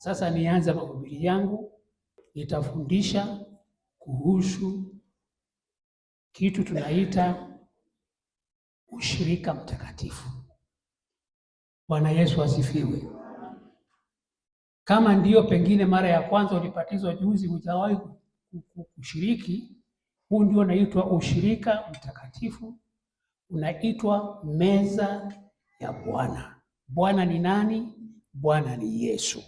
Sasa nianze mahubiri yangu, nitafundisha kuhusu kitu tunaita ushirika mtakatifu. Bwana Yesu asifiwe. Kama ndiyo pengine mara ya kwanza ulibatizwa juzi, hujawahi kushiriki, huu ndio unaitwa ushirika mtakatifu, unaitwa meza ya Bwana. Bwana ni nani? Bwana ni Yesu.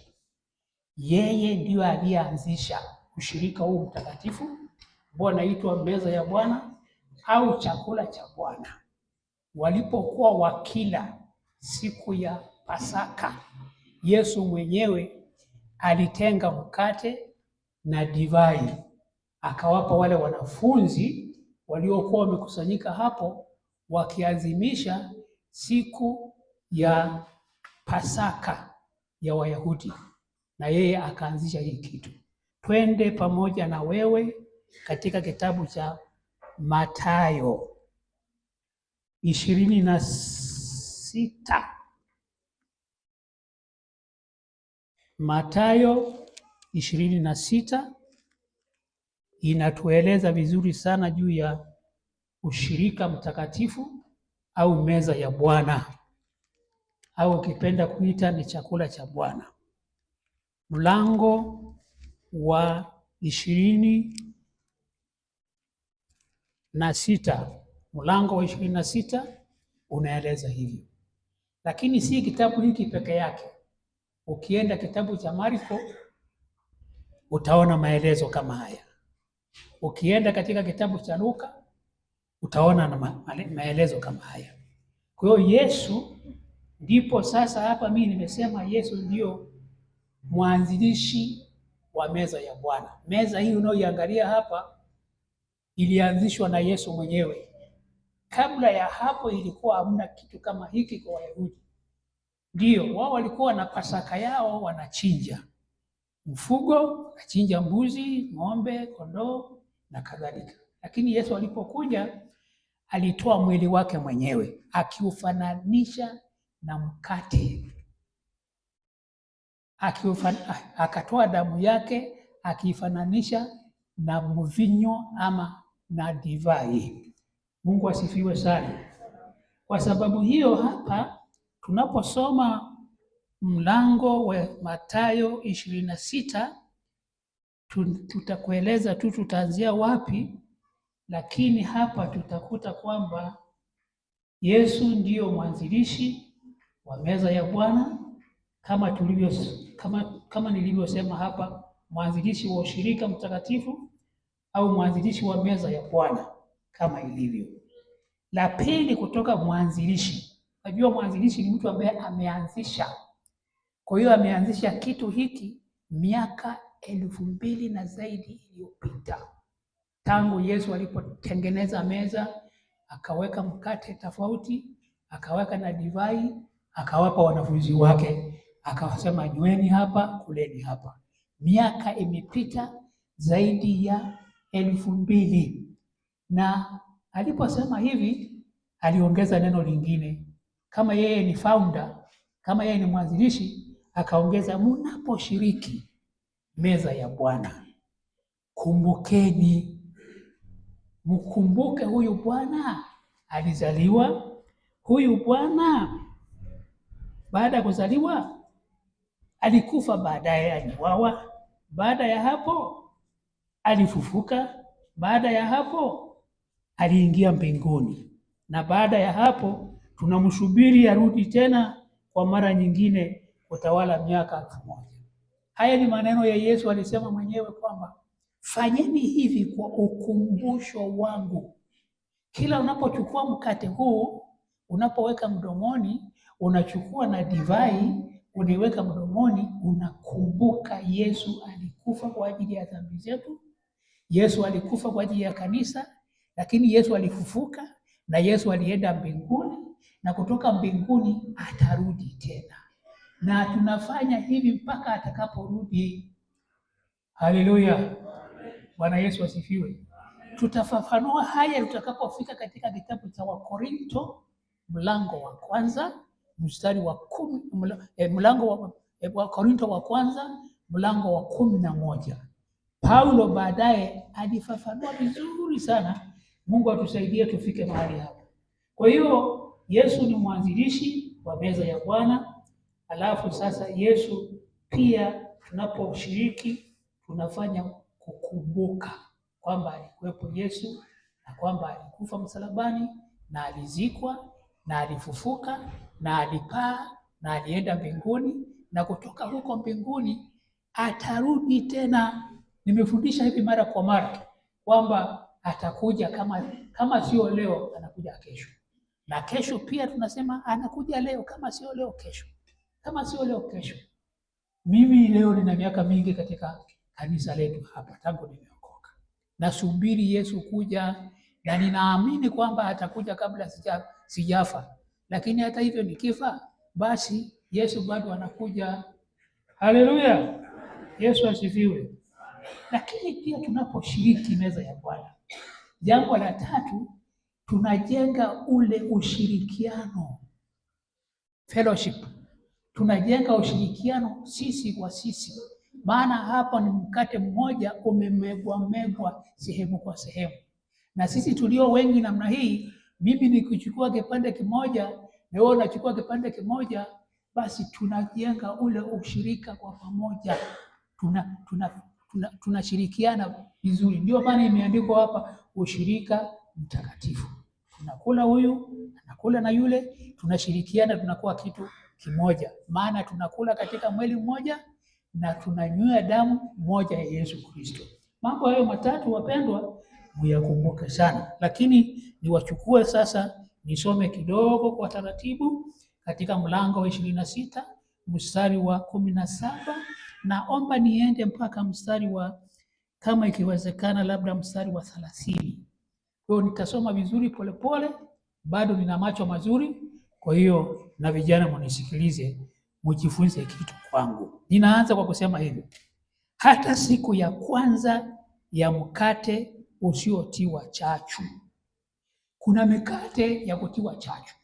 Yeye ndiyo aliyeanzisha ushirika huu mtakatifu ambao unaitwa meza ya Bwana au chakula cha Bwana. Walipokuwa wakila siku ya Pasaka, Yesu mwenyewe alitenga mkate na divai, akawapa wale wanafunzi waliokuwa wamekusanyika hapo wakiadhimisha siku ya Pasaka ya Wayahudi, na yeye akaanzisha hii kitu. Twende pamoja na wewe katika kitabu cha Mathayo 26. Mathayo 26 inatueleza vizuri sana juu ya ushirika mtakatifu au meza ya Bwana, au ukipenda kuita ni chakula cha Bwana. Mlango wa 26, mlango wa 26 unaeleza hivyo. Lakini si kitabu hiki peke yake. Ukienda kitabu cha Marko utaona maelezo kama haya. Ukienda katika kitabu cha Luka utaona na maelezo kama haya. Kwa hiyo Yesu ndipo sasa hapa mimi nimesema Yesu ndio mwanzilishi wa meza ya Bwana. Meza hii unaoiangalia hapa ilianzishwa na Yesu mwenyewe. Kabla ya hapo ilikuwa hamna kitu kama hiki kwa Wayahudi. Ndio, wao walikuwa na Pasaka yao, wanachinja mfugo, wanachinja mbuzi, ng'ombe, kondoo na kadhalika. Lakini Yesu alipokuja alitoa mwili wake mwenyewe akiufananisha na mkate. Akatoa damu yake akiifananisha na mvinyo ama na divai. Mungu asifiwe sana. Kwa sababu hiyo hapa tunaposoma mlango wa Mathayo 26 tutakueleza tu tutaanzia wapi, lakini hapa tutakuta kwamba Yesu ndiyo mwanzilishi wa meza ya Bwana kama nilivyosema hapa, mwanzilishi wa ushirika mtakatifu au mwanzilishi wa meza ya Bwana kama ilivyo. La pili, kutoka mwanzilishi. Unajua mwanzilishi ni mtu ambaye ameanzisha. Kwa hiyo ameanzisha kitu hiki miaka 2000 na zaidi iliyopita. Tangu Yesu alipotengeneza meza, akaweka mkate tofauti, akaweka na divai, akawapa wanafunzi wake, akawasema nyweni hapa, kuleni hapa. Miaka imepita zaidi ya 2000. Na aliposema hivi aliongeza neno lingine. Kama yeye ni founder, kama yeye ni mwanzilishi, akaongeza mnaposhiriki meza ya Bwana, kumbukeni, mkumbuke huyu Bwana alizaliwa, huyu Bwana baada ya kuzaliwa alikufa, baadaye aliuawa, baada ya hapo alifufuka, baada ya hapo aliingia mbinguni, na baada ya hapo tunamsubiri arudi tena kwa mara nyingine kutawala miaka 1000. Haya ni maneno ya Yesu, alisema mwenyewe kwamba fanyeni hivi kwa ukumbusho wangu. Kila unapochukua mkate huu, unapoweka mdomoni, unachukua na divai, unaiweka mdomoni, unakumbuka Yesu alikufa kwa ajili ya dhambi zetu. Yesu alikufa kwa ajili ya kanisa, lakini Yesu alifufuka na Yesu alienda mbinguni, na kutoka mbinguni atarudi tena. Na tunafanya hivi mpaka atakaporudi. Haleluya. Bwana Yesu asifiwe. Tutafafanua haya tutakapofika katika kitabu cha Wakorinto mlango wa 1 mstari wa 10, Wakorintho wa kwanza mlango wa 11. Paulo baadaye alifafanua vizuri sana. Mungu atusaidie tufike mahali hapo. Kwa hiyo Yesu ni mwanzilishi wa meza ya Bwana. Alafu sasa Yesu pia tunaposhiriki tunafanya kukumbuka kwamba alikuwepo Yesu na kwamba alikufa msalabani na alizikwa na alifufuka na alipaa na alienda mbinguni, na kutoka huko mbinguni atarudi tena. Nimefundisha hivi mara kwa mara kwamba atakuja kama sio leo, anakuja kesho, na kesho pia tunasema anakuja leo, kama sio leo kesho, kama sio leo kesho. Mimi leo nina miaka mingi katika kanisa letu hapa tangu nimeokoka. Nasubiri Yesu kuja na ninaamini kwamba atakuja kabla sijafa. Lakini hata hivyo nikifa, basi Yesu bado anakuja. Haleluya. Yesu asifiwe. Lakini pia tunaposhiriki meza ya Bwana, jambo la tatu, tunajenga ule ushirikiano, fellowship. Tunajenga ushirikiano sisi kwa sisi, maana hapa ni mkate mmoja umemegwa sehemu kwa sehemu, na sisi tulio wengi namna hii, mimi nikichukua kipande kimoja na wewe unachukua kipande kimoja, basi tunajenga ule ushirika kwa pamoja, tunashirikiana vizuri. Ndio maana imeandikwa hapa ushirika mtakatifu. Tunakula, huyu anakula na yule, tunashirikiana, tunakuwa kitu kimoja, maana tunakula katika mwili mmoja na tunanywea damu moja ya Yesu Kristo. Mambo hayo matatu, wapendwa, muyakumbuke sana. Lakini niwachukue sasa nisome kidogo kwa taratibu katika mlango wa 26 mstari wa 17. Naomba niende mpaka mstari wa, kama ikiwezekana, labda mstari wa 30. Kwa hiyo nitasoma vizuri polepole, bado nina macho mazuri. Kwa hiyo na vijana munisikilize, mujifunze kitu kwangu. Ninaanza kwa kusema hivi: hata siku ya kwanza ya mkate usiotiwa chachu. Kuna mikate ya kutiwa chachu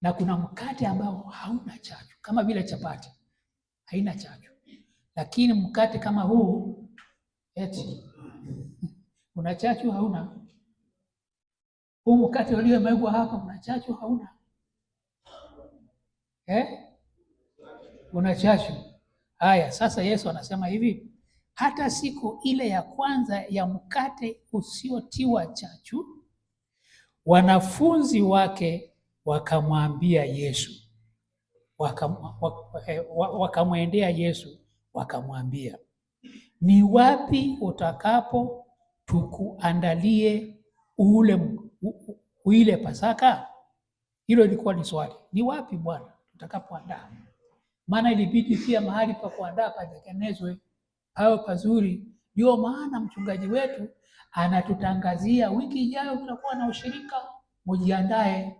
na kuna mkate ambao hauna chachu, kama vile chapati haina chachu. Lakini mkate kama huu eti una chachu hauna? Huu mkate uliomegwa hapa una chachu hauna? Una chachu. Haya, sasa Yesu anasema hivi: hata siku ile ya kwanza ya mkate usiotiwa chachu, wanafunzi wake wakamwambia Yesu, wakamwendea Yesu wakamwambia, ni wapi utakapo tukuandalie ile Pasaka? Hilo lilikuwa ni swali. Ni wapi Bwana tutakapoandaa? Maana ilibidi pia mahali pa kuandaa patengenezwe, hao pazuri. Ndio maana mchungaji wetu anatutangazia wiki ijayo tutakuwa na ushirika, mujiandae.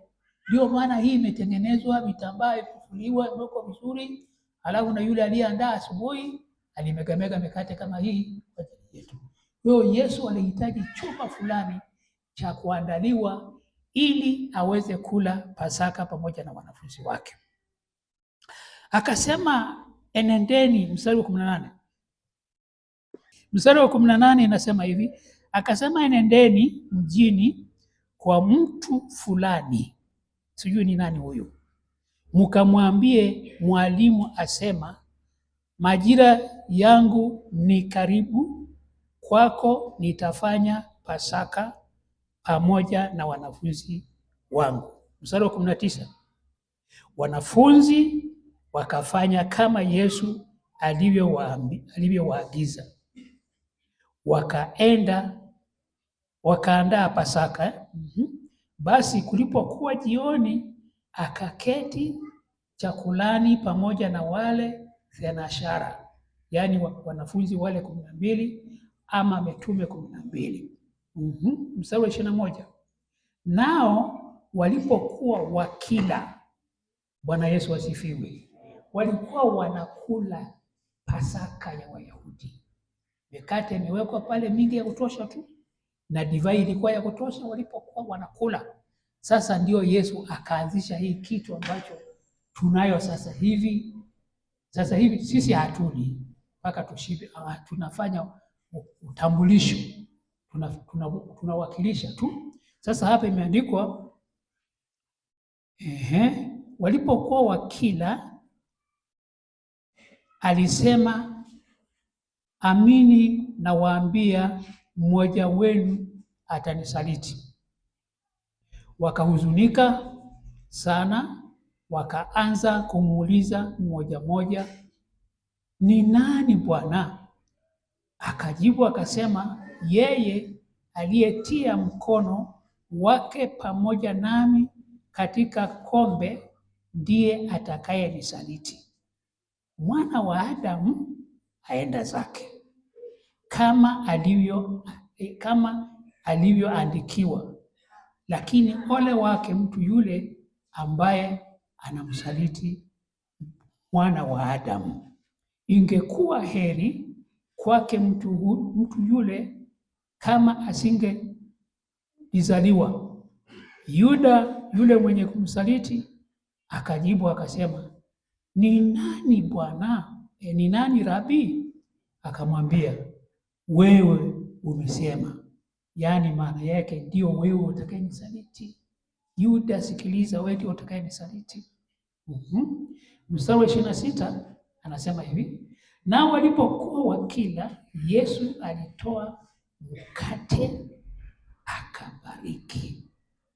Ndio maana hii imetengenezwa, vitambaa vifuliwa, imewekwa vizuri, alafu na yule aliyeandaa asubuhi alimegamega mikate kama hii kwa ajili yetu. Kwa hiyo Yesu alihitaji chumba fulani cha kuandaliwa ili aweze kula Pasaka pamoja na wanafunzi wake. Akasema enendeni, mstari wa 18. Mstari wa 18 inasema hivi: akasema enendeni mjini kwa mtu fulani, sijui ni nani huyo, mkamwambie, mwalimu asema, majira yangu ni karibu, kwako nitafanya Pasaka pamoja na wanafunzi wangu. Mstari wa 19, wanafunzi wakafanya kama Yesu alivyowaagiza, wakaandaa Pasaka. Basi kulipokuwa jioni, akaketi chakulani pamoja na wale thenashara, yaani wanafunzi wale 12 ama mitume 12. Mstari wa 21, nao walipokuwa wakila, Bwana Yesu asifiwe, walikuwa wanakula Pasaka ya Wayahudi. Mikate imewekwa pale mingi ya kutosha tu, na divai ilikuwa ya kutosha. Walipokuwa wanakula, sasa ndio Yesu akaanzisha hii kitu ambacho tunayo sasa hivi, Sasa hivi sisi hatuli mpaka tushibe, tunafanya utambulisho, tunawakilisha tu. Sasa hapa imeandikwa walipokuwa wakila, alisema, amini nawaambia, mmoja wenu atanisaliti. Wakahuzunika sana, wakaanza kumuuliza mmoja mmoja, ni nani Bwana? Akajibu akasema, yeye aliyetia mkono wake pamoja nami katika kombe ndiye atakayenisaliti. Mwana wa Adamu aenda zake kama alivyoandikiwa, lakini ole wake mtu yule ambaye anamsaliti mwana wa Adamu. Ingekuwa heri kwake mtu yule kama asingelizaliwa. Yuda yule mwenye kumsaliti akajibu akasema, ni nani Bwana? Ni nani Rabi? Akamwambia, wewe umesema. Yaani maana yake ndio wewe utakayenisaliti. Yuda, sikiliza, wewe ndio utakayenisaliti. Mstari wa 26 anasema hivi, nao walipokuwa wakila, Yesu alitoa mkate akabariki.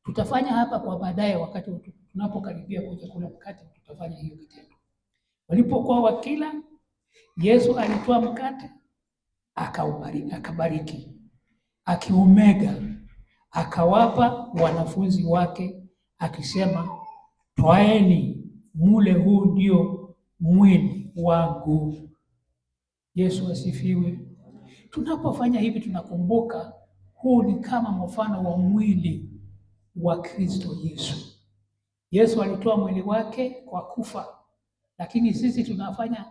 Tutafanya hapa kwa baadaye, wakati tunapokaribia kuja kula mkate tutafanya hiyo kitendo. Walipokuwa wakila, Yesu alitoa mkate akabariki, akiumega, akawapa wanafunzi wake akisema, twaeni mule, huu ndio mwili wangu. Yesu asifiwe. Tunapofanya hivi tunakumbuka huu ni kama mfano wa mwili wa Kristo Yesu. Yesu alitoa mwili wake kwa kufa, lakini sisi tunafanya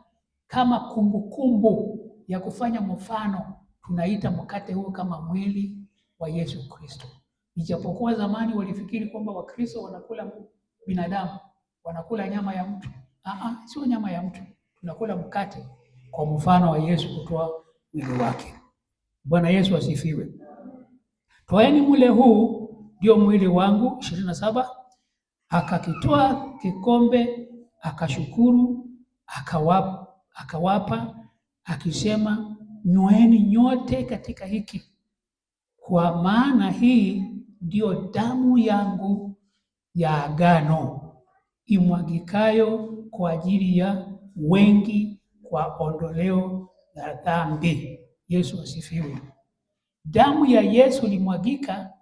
kama kumbukumbu ya kufanya mfano, tunaita mkate huu kama mwili wa Yesu Kristo. Ijapokuwa zamani walifikiri kwamba Wakristo wanakula binadamu, wanakula nyama ya mtu. Sio nyama ya mtu, tunakula mkate kwa mfano wa Yesu kutoa mwili wake. Bwana Yesu asifiwe. Twaeni mule, huu ndio mwili wangu. 27 akakitoa kikombe, akashukuru, akawapa akisema, nyweni nyote katika hiki, kwa maana hii ndio damu yangu ya agano, imwagikayo kwa ajili ya wengi kwa ondoleo la dhambi. Yesu asifiwe. Damu ya Yesu ilimwagika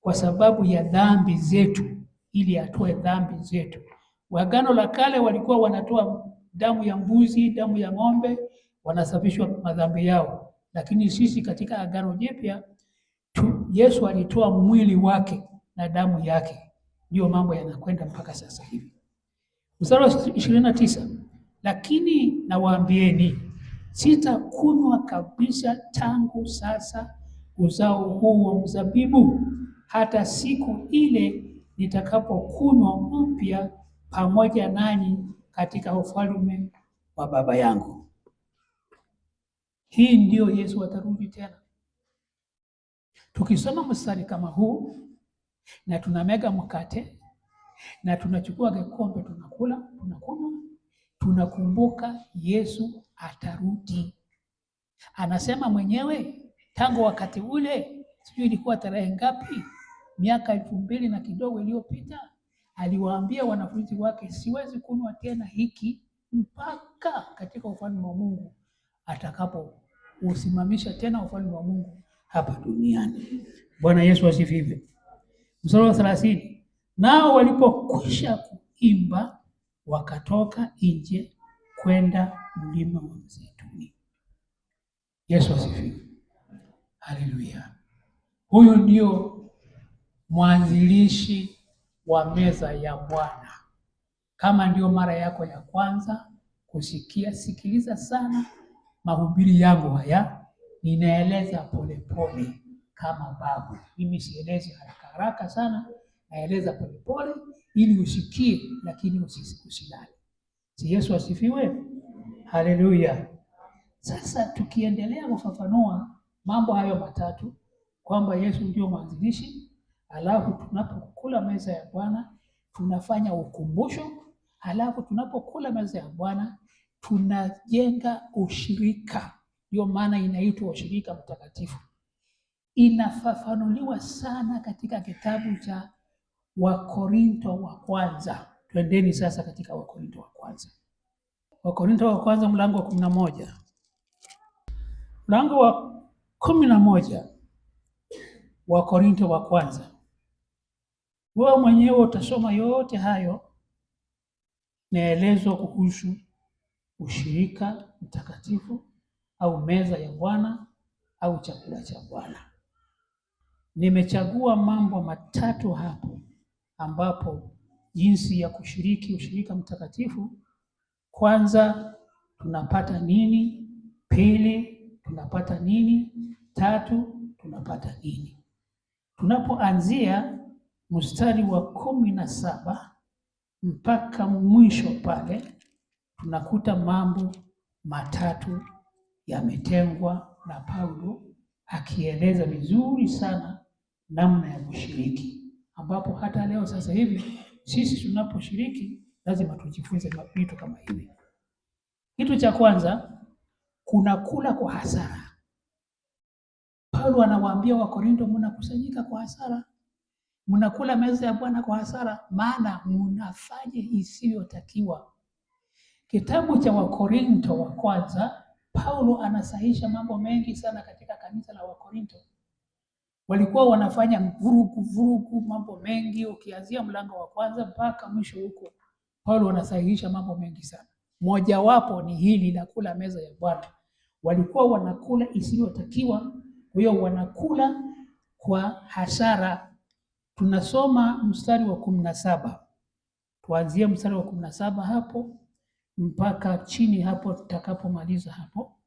kwa sababu ya dhambi zetu, ili atoe dhambi zetu. Agano la Kale walikuwa wanatoa damu ya mbuzi, damu ya ng'ombe, wanasafishwa madhambi yao. Lakini sisi katika Agano Jipya Yesu alitoa mwili wake na damu yake, ndio mambo yanakwenda mpaka sasa hivi. Mstari wa 29, lakini nawaambieni, sitakunywa kabisa tangu sasa uzao huu wa mzabibu, hata siku ile nitakapokunywa mpya pamoja nanyi katika ufalme wa Baba yangu. Hii ndio Yesu atarudi tena. Tukisoma mstari kama huu na tunamega mkate na tunachukua kikombe, tunakula, tunakunywa, tunakumbuka Yesu atarudi. Anasema mwenyewe tangu wakati ule, sijui ilikuwa tarehe ngapi, miaka 2000 na kidogo iliyopita, aliwaambia wanafunzi wake, siwezi kunywa tena hiki mpaka katika ufalme wa Mungu atakapo usimamisha tena ufalme wa Mungu hapa duniani. Bwana Yesu asifiwe. Mstari wa 30, nao walipokwisha kuimba wakatoka nje kwenda mlima wa Mzeituni. Yesu asifiwe. Haleluya. Huyu ndio mwanzilishi wa meza ya Bwana. Kama ndio mara yako ya kwanza kusikia, sikiliza sana mahubiri yangu haya. Ninaeleza polepole kama babu. Mimi sielezi haraka haraka sana, naeleza polepole ili usikie, lakini usilale. Si Yesu asifiwe? Haleluya. Sasa tukiendelea kufafanua mambo hayo matatu, kwamba Yesu ndio mwanzilishi, alafu tunapokula meza ya Bwana tunafanya ukumbusho, alafu tunapokula meza ya Bwana tunajenga ushirika. Ndio maana inaitwa ushirika mtakatifu. Inafafanuliwa sana katika kitabu cha Wakorinto wa kwanza. Twendeni sasa katika Wakorinto wa kwanza. Wakorinto wa kwanza mlango wa 11. Mlango wa 11 Wakorinto wa kwanza. Wewe mwenyewe utasoma yote hayo, naelezwa kuhusu ushirika mtakatifu au meza ya Bwana au chakula cha Bwana. Nimechagua mambo matatu hapo, ambapo jinsi ya kushiriki ushirika mtakatifu. Kwanza, tunapata nini? Pili, tunapata nini? Tatu, tunapata nini? Tunapoanzia mstari wa 17 mpaka mwisho pale, tunakuta mambo matatu yametengwa na Paulo, akieleza vizuri sana namna ya kushiriki, ambapo hata leo sasa hivi sisi tunaposhiriki lazima tujifunze vitu kama hivi. Kitu cha kwanza, kuna kula kwa hasara. Paulo anawaambia Wakorinto, mnakusanyika kwa hasara, mnakula meza ya Bwana kwa hasara, maana mnafanya isiyotakiwa. Kitabu cha Wakorinto wa kwanza, Paulo anasahisha mambo mengi sana katika kanisa la Wakorinto. Walikuwa wanafanya vurugu mambo mengi, ukianzia mlango wa kwanza mpaka mwisho huko. Paulo anasahihisha mambo mengi sana. Mojawapo ni hili la kula meza ya Bwana. Walikuwa wanakula isiyotakiwa, kwa hiyo wanakula kwa hasara. Tunasoma mstari wa 17. Tuanzie mstari wa 17 hapo mpaka chini hapo tutakapomaliza hapo.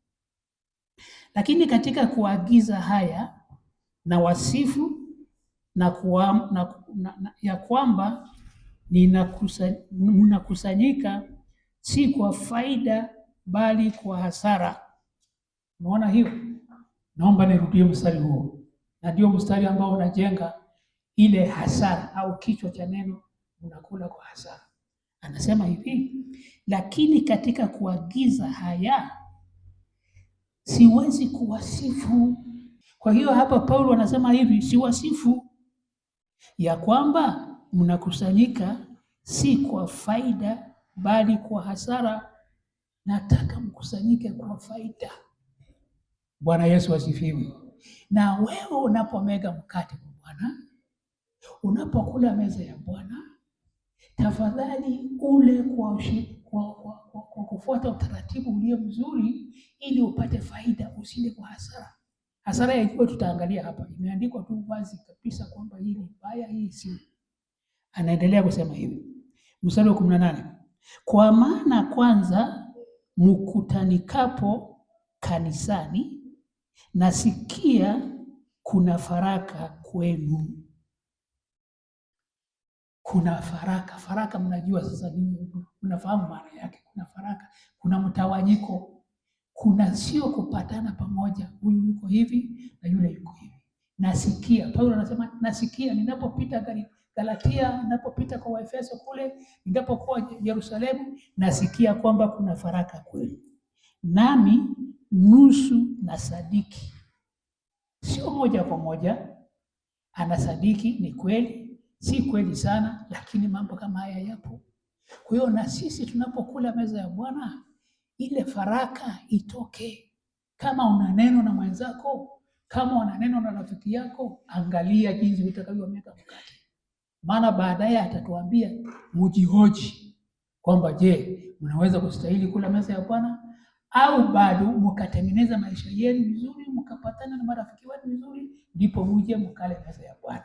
Lakini katika kuagiza haya na wasifu ya kwamba mnakusanyika si kwa faida bali kwa hasara. Unaona hiyo? Naomba nirudie mstari huo, na ndio mstari ambao unajenga ile hasara au kichwa cha neno, unakula kwa hasara. Anasema hivi, lakini katika kuagiza haya siwezi kuwasifu. Kwa hiyo hapa Paulo anasema hivi, siwasifu ya kwamba mnakusanyika si kwa faida bali kwa hasara. Nataka mkusanyike kwa faida. Bwana Yesu asifiwe. Na wewe unapomega mkate kwa Bwana, unapokula meza ya Bwana, tafadhali ule kwa kufuata utaratibu ulio mzuri, ili upate faida, usile kwa hasara. Hasara yenyewe tutaangalia hapa, imeandikwa tu wazi kabisa kwamba hii ni mbaya, hii si. Anaendelea kusema hivi, mstari wa 18, kwa maana kwanza mkutanikapo kanisani nasikia kuna faraka kwenu. Kuna faraka, mnajua sasa nini, mnafahamu maana yake. Kuna faraka, kuna mtawanyiko, kuna sio kupatana pamoja, huyu yuko hivi na yule yuko hivi. Nasikia, Paulo anasema nasikia, ninapopita Galatia, ninapopita kwa Waefeso kule, ninapokuwa Yerusalemu, nasikia kwamba kuna faraka kwenu. Nami nusu nasadiki, sio moja kwa moja, anasadiki ni kweli, si kweli sana, lakini mambo kama haya yapo. Kwa hiyo na sisi tunapokula meza ya Bwana, ile faraka itoke. Kama una neno na mwenzako, kama una neno na rafiki yako, angalia jinsi utakavyomeka mkate. Maana baadaye atatuambia mujihoji kwamba je, mnaweza kustahili kula meza ya Bwana, au bado mkatengeneza maisha yenu vizuri, mkapatana na marafiki wenu vizuri, ndipo muje mkale meza ya Bwana.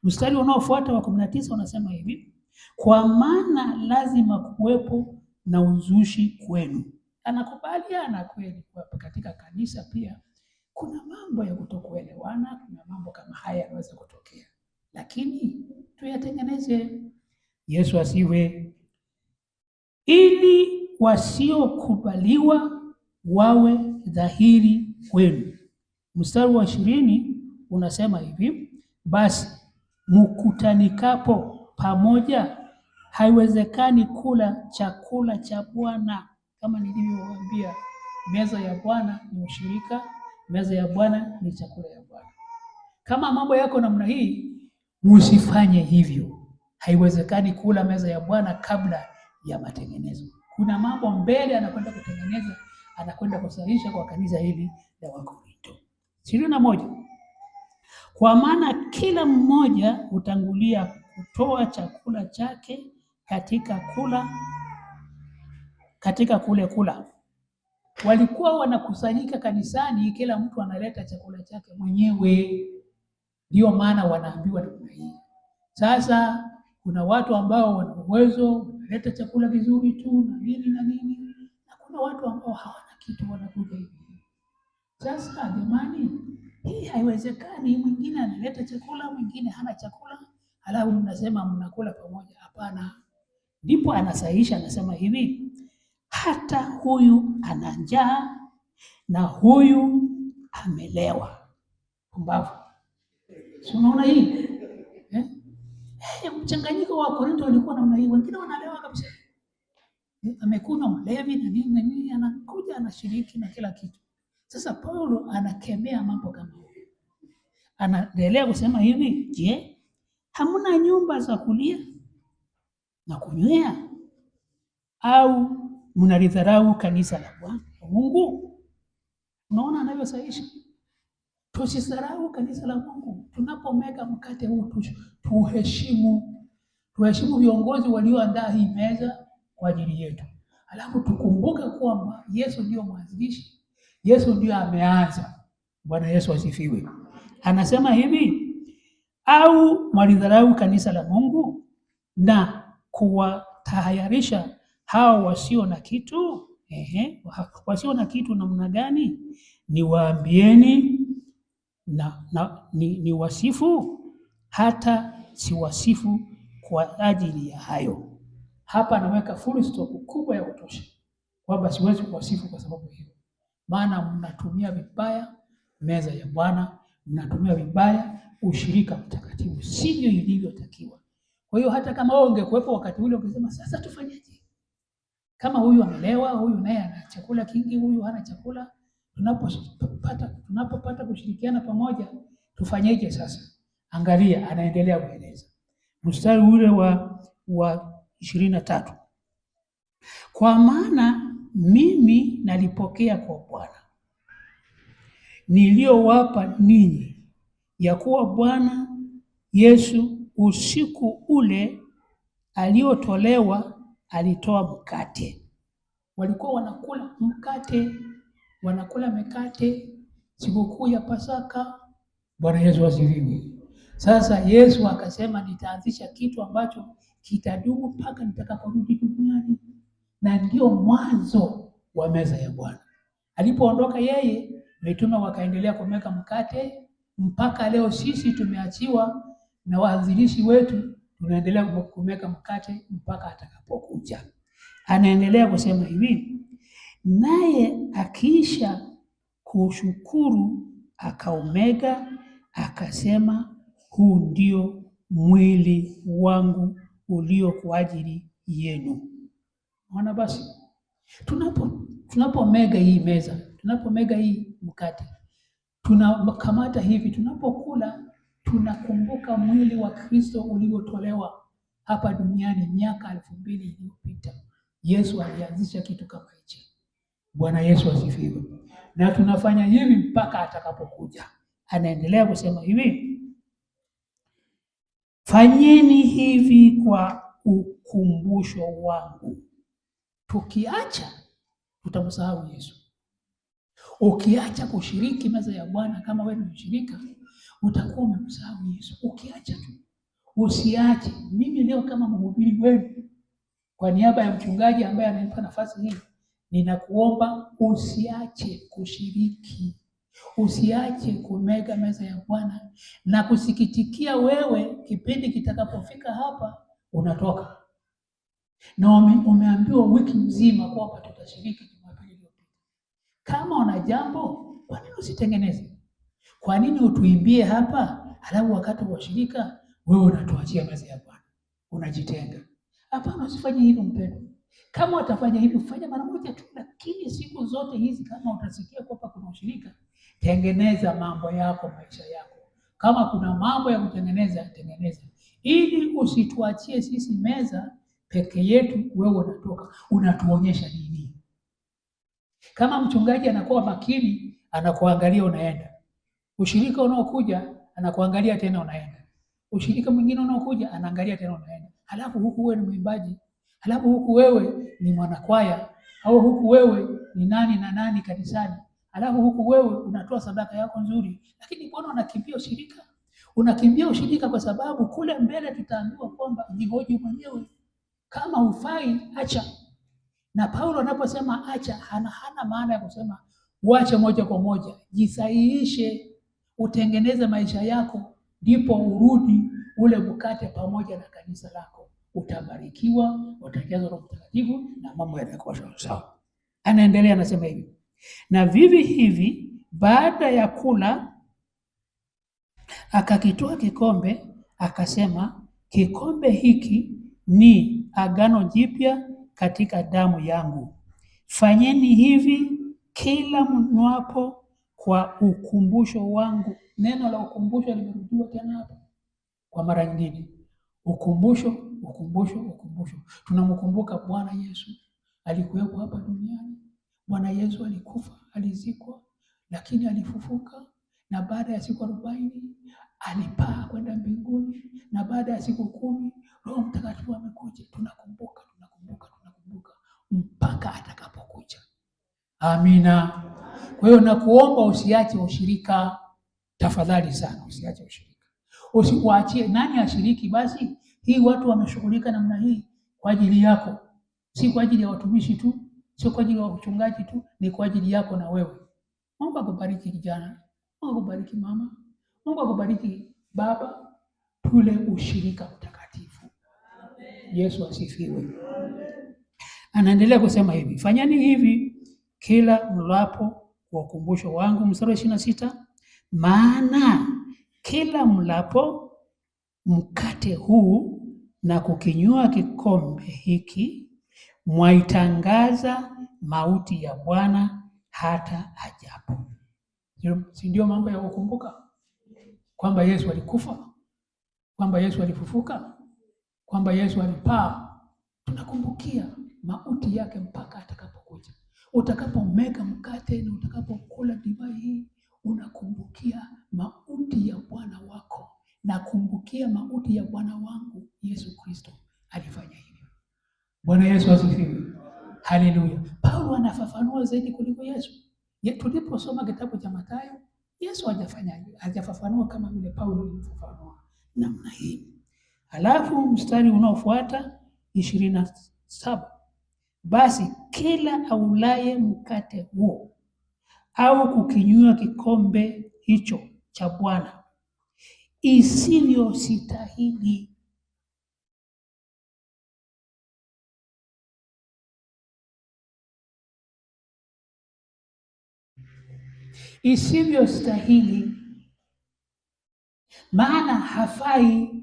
Mstari unaofuata wa 19 unasema hivi, kwa maana lazima kuwepo na uzushi kwenu. Anakubaliana kweli kwa katika kanisa pia kuna mambo ya kutokuelewana, kuna mambo kama haya yanaweza kutokea, lakini tuyatengeneze. Yesu asiwe, ili wasiokubaliwa wawe dhahiri kwenu. Mstari wa 20 unasema hivi: basi mkutanikapo pamoja, haiwezekani kula chakula cha Bwana. Kama nilivyowaambia, meza ya Bwana ni ushirika, meza ya Bwana ni chakula ya Bwana. Kama mambo yako namna hii, msifanye hivyo. Haiwezekani kula meza ya Bwana kabla ya matengenezo. Kuna mambo mbele anakwenda kutengeneza, anakwenda kusahihisha kwa kanisa hili la Wakorintho. 21. Kwa maana kila mmoja hutangulia kutoa chakula chake katika kula. Walikuwa wanakusanyika kanisani, kila mtu analeta chakula chake mwenyewe. Ndio maana wanaambiwa namna hii. Sasa kuna watu ambao wana uwezo, wanaleta chakula vizuri tu na nini, na kuna watu ambao hawana kitu, wanakuja hivi. Sasa jamani, hii haiwezekani. Mwingine analeta chakula, mwingine hana chakula, halafu mnasema mnakula pamoja. Hapana. Ndipo anasahihisha, anasema hivi: hata huyu ana njaa na huyu amelewa. Pumbavu. Si unaona hii? Mchanganyiko wa Korintho walikuwa namna hii. Wengine wanalewa kabisa. Amekunywa mlevi na nini, anakuja anashiriki na kila kitu. Sasa Paulo anakemea mambo kama hayo. Anaendelea kusema hivi: je, hamna nyumba za kulia na kunywea? Au mnalidharau kanisa la Bwana Mungu? Unaona anavyosahihisha. Tusidharau kanisa la Mungu. Tunapomega mkate huu tuheshimu viongozi walioandaa hii meza kwa ajili yetu. Alafu tukumbuke kwamba Yesu ndio mwanzilishi. Yesu ndio ameanza. Bwana Yesu asifiwe. Anasema hivi: au mlidharau kanisa la Mungu na kuwatahayarisha hao wasio na kitu? Wasio na kitu namna gani? Niwaambieni ni wasifu? Hata si wasifu kwa ajili ya hayo. Hapa anaweka full stop kubwa ya kutosha kwamba siwezi kuwasifu kwa sababu hiyo. Maana mnatumia vibaya meza ya Bwana, mnatumia vibaya ushirika mtakatifu, sivyo ilivyotakiwa. Kwa hiyo hata kama wewe ungekuwepo wakati ule ungesema sasa tufanyeje? Kama huyu amelewa, huyu naye ana chakula kingi, huyu hana chakula, tunapopata kushirikiana pamoja, tufanyeje sasa? Angalia, anaendelea kueleza. Mstari ule wa 23. Kwa maana mimi nalipokea kwa Bwana niliyowapa ninyi, ya kuwa Bwana Yesu usiku ule aliotolewa alitoa mkate. Walikuwa wanakula mikate sikukuu ya Pasaka. Bwana Yesu asifiwe. Sasa Yesu akasema nitaanzisha kitu ambacho kitadumu mpaka nitakaporudi duniani, na ndio mwanzo wa meza ya Bwana. Alipoondoka yeye, mitume wakaendelea kumeka mkate mpaka leo. Sisi tumeachiwa na waanzilishi wetu, tunaendelea kumeka mkate mpaka atakapokuja. Anaendelea kusema hivi: naye akiisha kushukuru akaumega, akasema, huu ndio mwili wangu ulio kwa ajili yenu. Maana basi tunapomega hii meza, tunapomega hii mkate, tunakamata hivi, tunapokula tunakumbuka mwili wa Kristo uliotolewa hapa duniani miaka 2000 iliyopita. Yesu alianzisha kitu kama hichi. Bwana Yesu asifiwe. Na tunafanya hivi mpaka atakapokuja. Anaendelea kusema hivi: fanyeni hivi kwa ukumbusho wangu. Tukiacha tutamsahau Yesu. Ukiacha kushiriki meza ya Bwana kama wewe ni mshirika, utakuwa umemsahau Yesu. Ukiacha tu, usiache. Mimi leo kama mhubiri wenu, kwa niaba ya mchungaji ambaye ananipa nafasi hii, ninakuomba usiache kushiriki, usiache kumega meza ya Bwana, na kusikitikia wewe kipindi kitakapofika hapa unatoka. na umeambiwa wiki mzima kwamba tutashiriki Jumapili iliyopita. Kama una jambo, kwa nini usitengeneze? Kwa nini utuimbie hapa, halafu wakati wa shirika wewe unatuachia meza ya Bwana, unajitenga? Hapana, usifanye hivyo mpendwa. Kama utafanya hivyo, fanya mara moja tu, lakini siku zote hizi kama utasikia kwamba kuna ushirika, tengeneza mambo yako, maisha yako. Kama kuna mambo ya kutengeneza, tengeneza, ili usituachie sisi meza peke yetu. Wewe unatoka unatuonyesha nini? Kama mchungaji anakuwa makini, anakuangalia unaenda. Ushirika unaokuja anakuangalia tena unaenda. Ushirika mwingine unaokuja anaangalia tena unaenda. Halafu huku wewe ni mwimbaji, halafu huku wewe ni mwanakwaya, au huku wewe ni nani na nani kanisani, halafu huku wewe unatoa sadaka yako nzuri, lakini mbona unakimbia ushirika? Unakimbia ushirika kwa sababu kule mbele tutaambiwa kwamba jihoji mwenyewe. Kama hufai, acha. Na Paulo anaposema acha, hana maana ya kusema uache moja kwa moja. Jisahihishe, utengeneze maisha yako, ndipo urudi ule mkate pamoja na kanisa lako. Utabarikiwa, utajazwa Roho Mtakatifu na mambo yatakuwa sawa. Anaendelea anasema hivi, na vivi hivi baada ya kula akakitoa kikombe akasema, kikombe hiki ni agano jipya katika damu yangu. Fanyeni hivi kila mnywapo kwa ukumbusho wangu. Neno la ukumbusho limerudiwa tena hapa kwa mara nyingine. Ukumbusho, ukumbusho, ukumbusho. Tunamkumbuka Bwana Yesu alikuwepo hapa duniani. Bwana Yesu alikufa, alizikwa, lakini alifufuka, na baada ya siku 40 alipaa kwenda mbinguni, na baada ya siku 10 Roho Mtakatifu amekuja. Tunakumbuka mpaka atakapokuja. Amina. Kwa hiyo nakuomba usiache ushirika, tafadhali sana, usiache ushirika. Usiwaachie. Nani ashiriki basi? Hii watu wameshughulika namna hii kwa ajili yako, si kwa ajili ya watumishi tu, sio kwa ajili ya wachungaji tu, ni kwa ajili yako na wewe. Mungu akubariki kijana, Mungu akubariki mama, Mungu akubariki baba. Tule ushirika mtakatifu. Yesu asifiwe. Anaendelea kusema hivi, fanyeni hivi kila mlapo kwa ukumbusho wangu. Mstari wa 26, maana kila mlapo mkate huu na kukinywa kikombe hiki, mwaitangaza mauti ya Bwana hata ajapo. Si ndio mambo ya kukumbuka kwamba Yesu alikufa, kwamba Yesu alifufuka, kwamba Yesu alipaa? Tunakumbukia mauti yake mpaka atakapokuja. Utakapomega mkate na utakapokula divai hii, unakumbukia mauti ya Bwana wako. Nakumbukia mauti ya Bwana wangu Yesu Kristo, alifanya hivyo. Bwana Yesu asifiwe. Haleluya. Paulo anafafanua zaidi kuliko Yesu. Tuliposoma kitabu cha Mathayo, Yesu hajafafanua kama vile Paulo alivyofafanua namna hii. Halafu mstari unaofuata 27, basi kila aulaye mkate huo au kukinywa kikombe hicho cha Bwana isivyostahili, isivyostahili, maana hafai.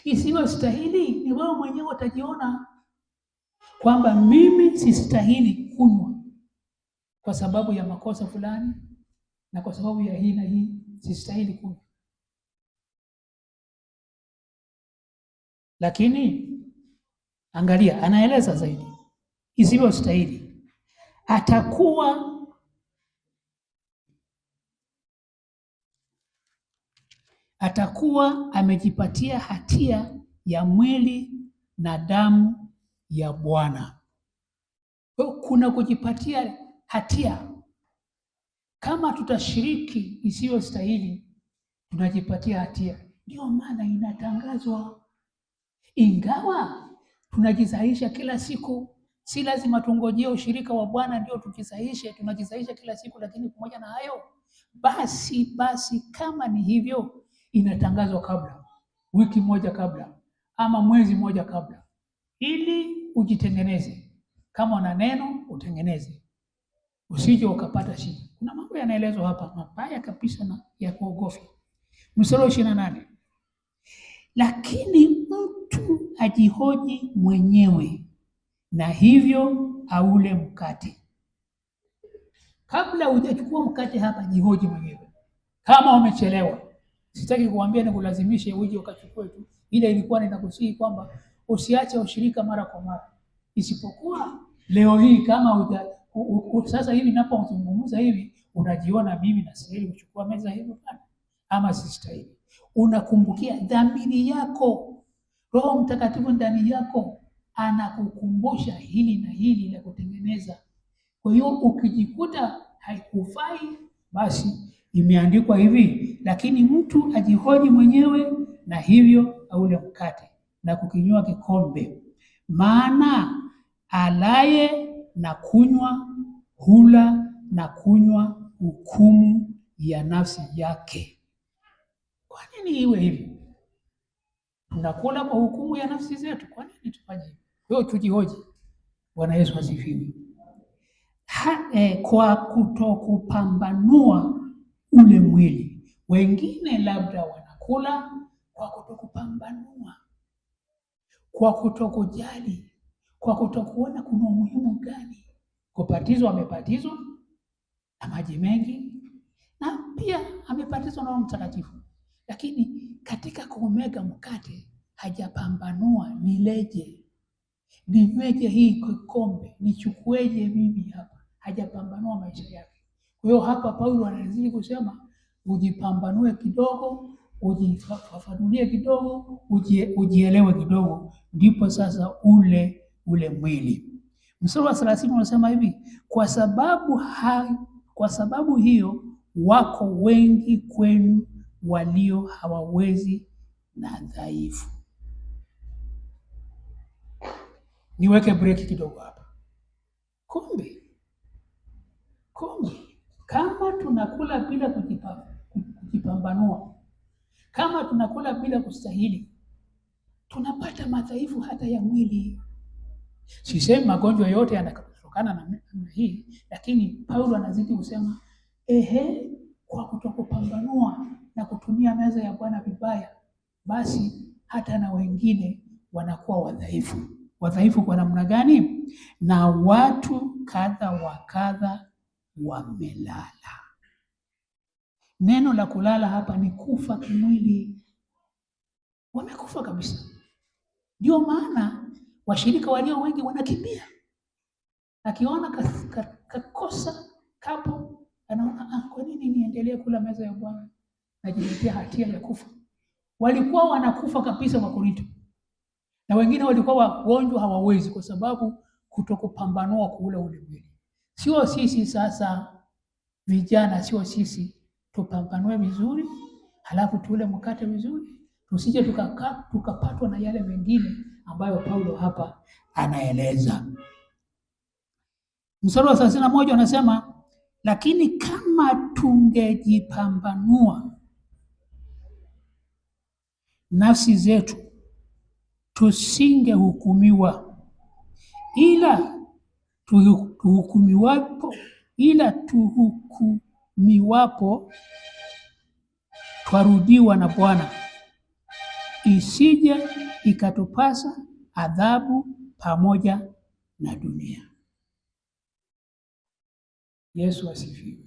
Isivyostahili ni wewe mwenyewe utajiona kwamba mimi sistahili kunywa kwa sababu ya makosa fulani, na kwa sababu ya hii na hii sistahili kunywa. Lakini angalia, anaeleza zaidi, isivyostahili atakuwa amejipatia hatia ya mwili na damu ya Bwana. Kuna kujipatia hatia. Kama tutashiriki isiyostahili, tunajipatia hatia. Ndio maana inatangazwa. Ingawa tunajisahihisha kila siku, si lazima tungojee ushirika wa Bwana ndio tujisahihishe. Tunajisahihisha kila siku, lakini pamoja na hayo basi kama ni hivyo, inatangazwa kabla, wiki moja kabla, ama mwezi moja kabla. ili ujitengeneze. Kama una neno utengeneze, usije ukapata shida. Kuna mambo yanaelezwa hapa mabaya kabisa na ya kuogofya. Mstari wa 28, lakini mtu ajihoji mwenyewe, na hivyo aule mkate. Kabla hujachukua mkate hapa, jihoji mwenyewe. Kama umechelewa, sitaki kuambia nikulazimishe uje ukachukue tu, ile ilikuwa ninakusihi kwamba usiache ushirika mara kwa mara, isipokuwa leo hii kama sasa hivi ninapozungumza hivi unajiona mimi nastahili kuchukua meza hiyo bwana, ama sistahili. Unakumbukia dhamiri yako, Roho Mtakatifu ndani yako anakukumbusha hili na hili la kutengeneza. Kwa hiyo ukijikuta haikufai, basi imeandikwa hivi, lakini mtu ajihoji mwenyewe, na hivyo aule mkate na kukinywa kikombe. Maana alaye na kunywa hula na kunywa hukumu ya nafsi yake. Kwa nini iwe hivi? Tunakula kwa hukumu ya nafsi zetu. Kwa nini tufanye hivi? Kwa hiyo tujihoji. Bwana Yesu asifiwe. Kwa kutokupambanua ule mwili. Wengine labda wanakula kwa kutokupambanua, kwa kutokujali, kwa kutokuona kuna umuhimu gani. Kubatizwa, amebatizwa na maji mengi na pia amebatizwa na Roho Mtakatifu, lakini katika kumega mkate hajapambanua, nileje, ninyweje hii kikombe, nichukueje mimi hapa. Hajapambanua maisha yake. Kwa hiyo hapa Paulo anazidi kusema ujipambanue kidogo, ujifafanulie kidogo, ujielewe kidogo, ndipo sasa ule mwili. Mstari wa 30 unasema hivi, kwa sababu hiyo wako wengi kwenu walio hawawezi na dhaifu. Niweke breki kidogo hapa. Kumbe kama tunakula bila kujipambanua, kama tunakula bila kustahili, tunapata madhaifu hata ya mwili. Sisemi magonjwa yote yanatokana na hii, lakini Paulo anazidi kusema kwa kutokupambanua na kutumia meza ya Bwana vibaya, basi hata na wengine wanakuwa wadhaifu. Wadhaifu kwa namna gani? Na watu kadha wa kadha wamelala. Neno la kulala hapa ni kufa kimwili. Wamekufa kabisa. Ndio maana washirika walio wengi wanakimbia. Akiona kakosa kapo, anaona kwa nini niendelee kula meza ya Bwana? Najiletea hatia ya kufa. Walikuwa wanakufa kabisa wa Korinto. Na wengine walikuwa wagonjwa hawawezi kwa sababu kutokupambanua kula ule mwili. Sio sisi sasa vijana, sio sisi tupambanue vizuri, halafu tule mkate vizuri, tusije tukapatwa na yale mengine ambayo Paulo hapa anaeleza. Mstari wa 31 anasema, lakini kama tungejipambanua nafsi zetu tusingehukumiwa, ila tuhukumiwapo twarudiwa na Bwana, isije ikatupasa adhabu pamoja na dunia. Yesu asifiwe.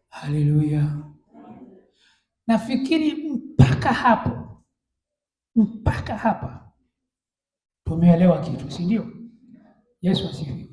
Haleluya. Nafikiri mpaka hapa tumeelewa kitu, si ndio? Yesu asifiwe.